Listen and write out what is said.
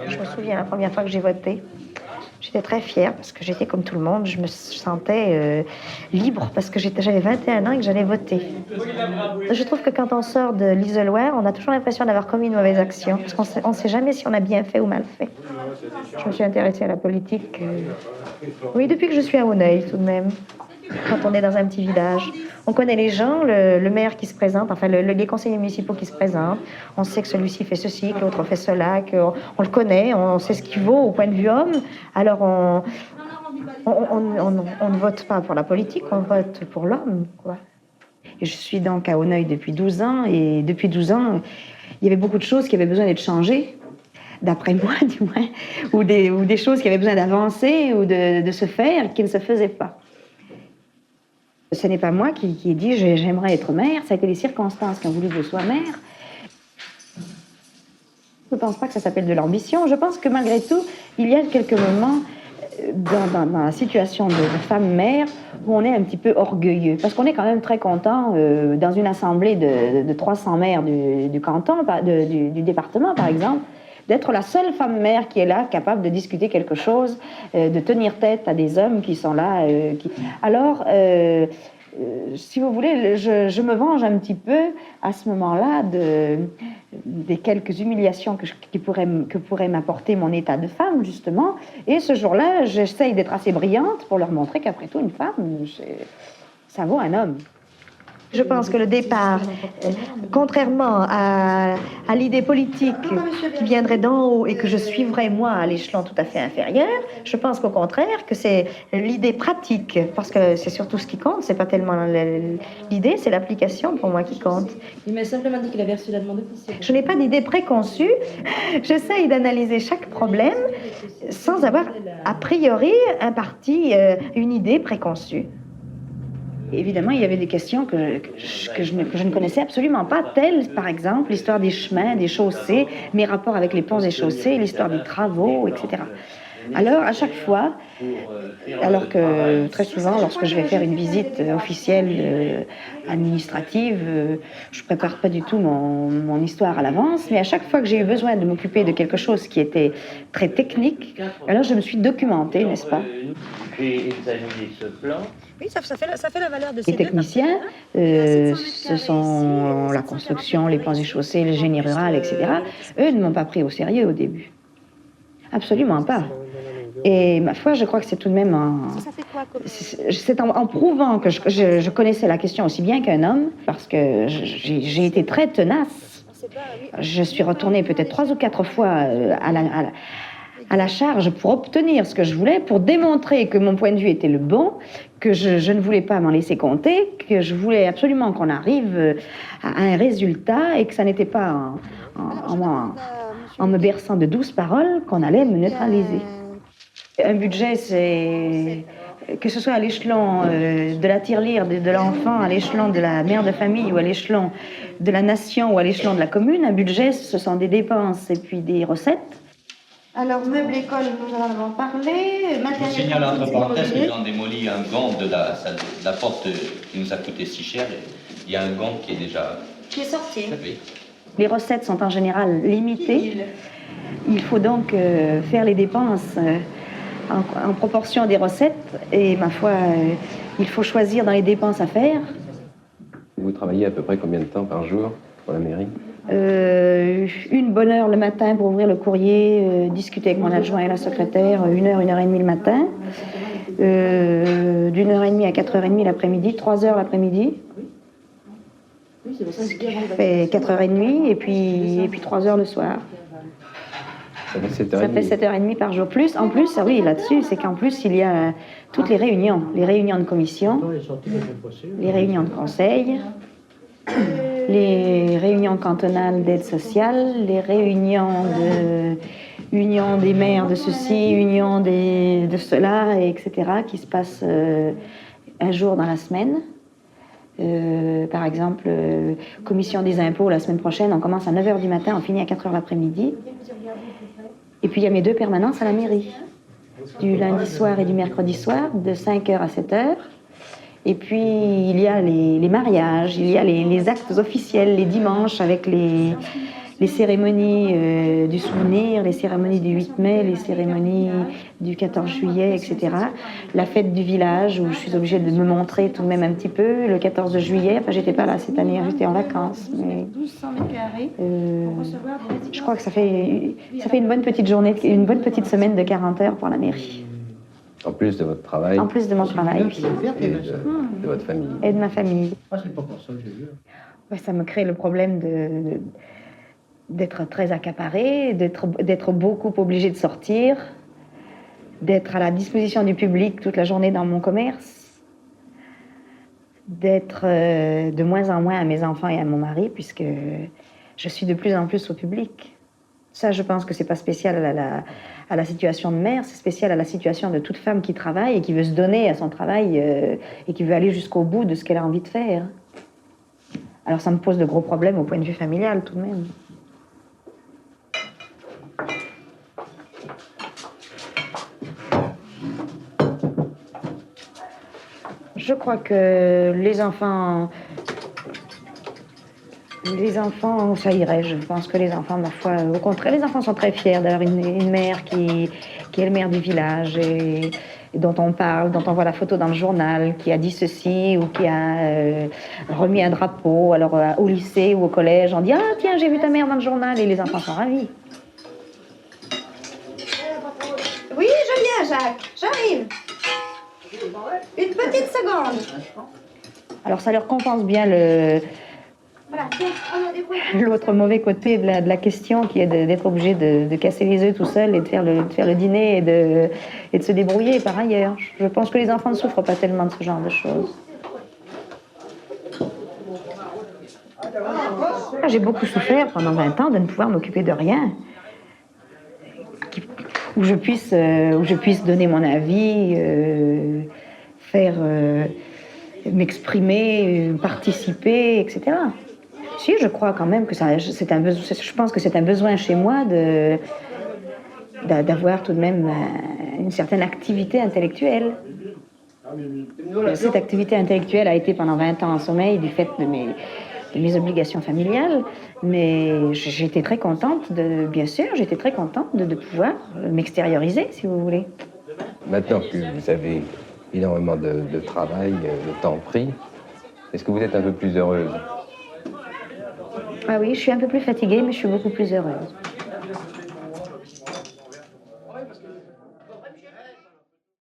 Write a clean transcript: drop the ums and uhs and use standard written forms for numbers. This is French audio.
Je me souviens la première fois que j'ai voté. J'étais très fière parce que j'étais comme tout le monde. Je me sentais libre parce que j'avais 21 ans et que j'allais voter. Je trouve que quand on sort de l'isoloir, on a toujours l'impression d'avoir commis une mauvaise action parce qu'on ne sait jamais si on a bien fait ou mal fait. Je me suis intéressée à la politique, oui, depuis que je suis à Auneuil tout de même. Quand on est dans un petit village, on connaît les gens, le maire qui se présente, enfin les conseillers municipaux qui se présentent. On sait que celui-ci fait ceci, que l'autre fait cela, qu'on le connaît, on sait ce qu'il vaut au point de vue homme. Alors on ne vote pas pour la politique, on vote pour l'homme, quoi. Et je suis donc à Auneuil depuis 12 ans, et depuis 12 ans, il y avait beaucoup de choses qui avaient besoin d'être changées, d'après moi du moins, ou des choses qui avaient besoin d'avancer ou de se faire qui ne se faisaient pas. Ce n'est pas moi qui ai dit j'aimerais être maire, ça a été les circonstances qui ont voulu que je sois maire. Je ne pense pas que ça s'appelle de l'ambition. Je pense que malgré tout, il y a quelques moments dans la situation de femme mère où on est un petit peu orgueilleux. Parce qu'on est quand même très content dans une assemblée de 300 maires du canton, du département par exemple, d'être la seule femme mère qui est là, capable de discuter quelque chose, de tenir tête à des hommes qui sont là. Alors, si vous voulez, je me venge un petit peu à ce moment-là des quelques humiliations que pourrait m'apporter mon état de femme, justement. Et ce jour-là, j'essaye d'être assez brillante pour leur montrer qu'après tout, une femme, ça vaut un homme. Je pense que le départ, contrairement à l'idée politique qui viendrait d'en haut et que je suivrais moi à l'échelon tout à fait inférieur, je pense qu'au contraire que c'est l'idée pratique, parce que c'est surtout ce qui compte, c'est pas tellement l'idée, c'est l'application pour moi qui compte. Il m'a simplement dit qu'il avait reçu la demande officielle. Je n'ai pas d'idée préconçue, j'essaye d'analyser chaque problème sans avoir a priori une idée préconçue. Évidemment, il y avait des questions que je ne connaissais absolument pas, telles, par exemple, l'histoire des chemins, des chaussées, mes rapports avec les ponts et chaussées, l'histoire des travaux, etc. Alors, à chaque fois, alors que très souvent, lorsque je vais faire une visite officielle administrative, je prépare pas du tout mon histoire à l'avance, mais à chaque fois que j'ai eu besoin de m'occuper de quelque chose qui était très technique, alors je me suis documentée, n'est-ce pas? J'ai examiné ce plan. Oui, ça fait la valeur de Les techniciens, ce sont la construction, les ponts et chaussées, le génie rural, etc. Eux ne m'ont pas pris au sérieux au début. Absolument pas. Et ma foi, je crois que c'est tout de même en prouvant que je connaissais la question aussi bien qu'un homme, parce que j'ai été très tenace. Je suis retournée peut-être 3 ou 4 fois à la charge pour obtenir ce que je voulais, pour démontrer que mon point de vue était le bon, que je ne voulais pas m'en laisser compter, que je voulais absolument qu'on arrive à un résultat et que ça n'était pas en me berçant de douces paroles qu'on allait me neutraliser. Un budget, c'est que ce soit à l'échelon de la tirelire de l'enfant, à l'échelon de la mère de famille ou à l'échelon de la nation ou à l'échelon de la commune, un budget, ce sont des dépenses et puis des recettes. Alors, meuble école, nous en avons parlé. Je signale entre parenthèses qu'ils ont démoli un gant de la porte qui nous a coûté si cher. Il y a un gant qui est déjà... Qui est sorti. Oui. Les recettes sont en général limitées. Il faut donc faire les dépenses en proportion des recettes. Et ma foi, il faut choisir dans les dépenses à faire. Vous travaillez à peu près combien de temps par jour pour la mairie? Une bonne heure le matin pour ouvrir le courrier, discuter avec mon adjoint et la secrétaire, 1 heure, 1h30 le matin, d'1h30 à 4h30 l'après-midi, 3h l'après-midi. Ce qui fait 4h30 et puis 3h le soir. Ça fait 7h30. Ça fait 7h30 par jour. Plus, en plus, oui, là-dessus, c'est qu'en plus, il y a toutes les réunions de commission, les réunions de conseil, les réunions cantonales d'aide sociale, les réunions de union des maires de ceci, union de cela, etc., qui se passent un jour dans la semaine. Par exemple, commission des impôts, la semaine prochaine, on commence à 9h du matin, on finit à 4h l'après-midi. Et puis il y a mes 2 permanences à la mairie, du lundi soir et du mercredi soir, de 5h à 7h. Et puis, il y a les mariages, il y a les actes officiels, les dimanches avec les cérémonies du souvenir, les cérémonies du 8 mai, les cérémonies du 14 juillet, etc. La fête du village, où je suis obligée de me montrer tout de même un petit peu. Le 14 juillet, enfin, j'étais pas là cette année, j'étais en vacances. Mais, je crois que ça fait une bonne petite journée, une bonne petite semaine de 40 heures pour la mairie. En plus de votre travail. En plus de mon travail, oui. Et de votre famille. Et de ma famille. C'est pas pour ça que j'ai vu. Ouais, ça me crée le problème d'être très accaparée, d'être beaucoup obligée de sortir, d'être à la disposition du public toute la journée dans mon commerce, d'être de moins en moins à mes enfants et à mon mari, puisque je suis de plus en plus au public. Ça, je pense que c'est pas spécial à la situation de mère, c'est spécial à la situation de toute femme qui travaille et qui veut se donner à son travail et qui veut aller jusqu'au bout de ce qu'elle a envie de faire. Alors ça me pose de gros problèmes au point de vue familial tout de même. Je crois que les enfants, ça irait. Je pense que les enfants, ma foi, au contraire, les enfants sont très fiers d'avoir une mère qui est le maire du village et dont on parle, dont on voit la photo dans le journal, qui a dit ceci ou qui a remis un drapeau. Alors au lycée ou au collège, on dit « Ah tiens, j'ai vu ta mère dans le journal » et les enfants sont ravis. Oui, je viens, Jacques. J'arrive. Une petite seconde. Alors ça leur compense bien Voilà, tiens, on a des bruits. l'autre mauvais côté de la question qui est d'être obligé de casser les œufs tout seul et de faire le dîner et de se débrouiller par ailleurs. Je pense que les enfants ne souffrent pas tellement de ce genre de choses. J'ai beaucoup souffert pendant 20 ans de ne pouvoir m'occuper de rien. Où je puisse donner mon avis, m'exprimer, participer, etc. Si, je crois quand même que c'est un besoin. Je pense que c'est un besoin chez moi d'avoir tout de même une certaine activité intellectuelle. Cette activité intellectuelle a été pendant 20 ans en sommeil du fait de mes obligations familiales, mais j'étais très contente bien sûr, j'étais très contente de pouvoir m'extérioriser, si vous voulez. Maintenant que vous avez énormément de travail, de temps pris, est-ce que vous êtes un peu plus heureuse? Ah oui, je suis un peu plus fatiguée, mais je suis beaucoup plus heureuse.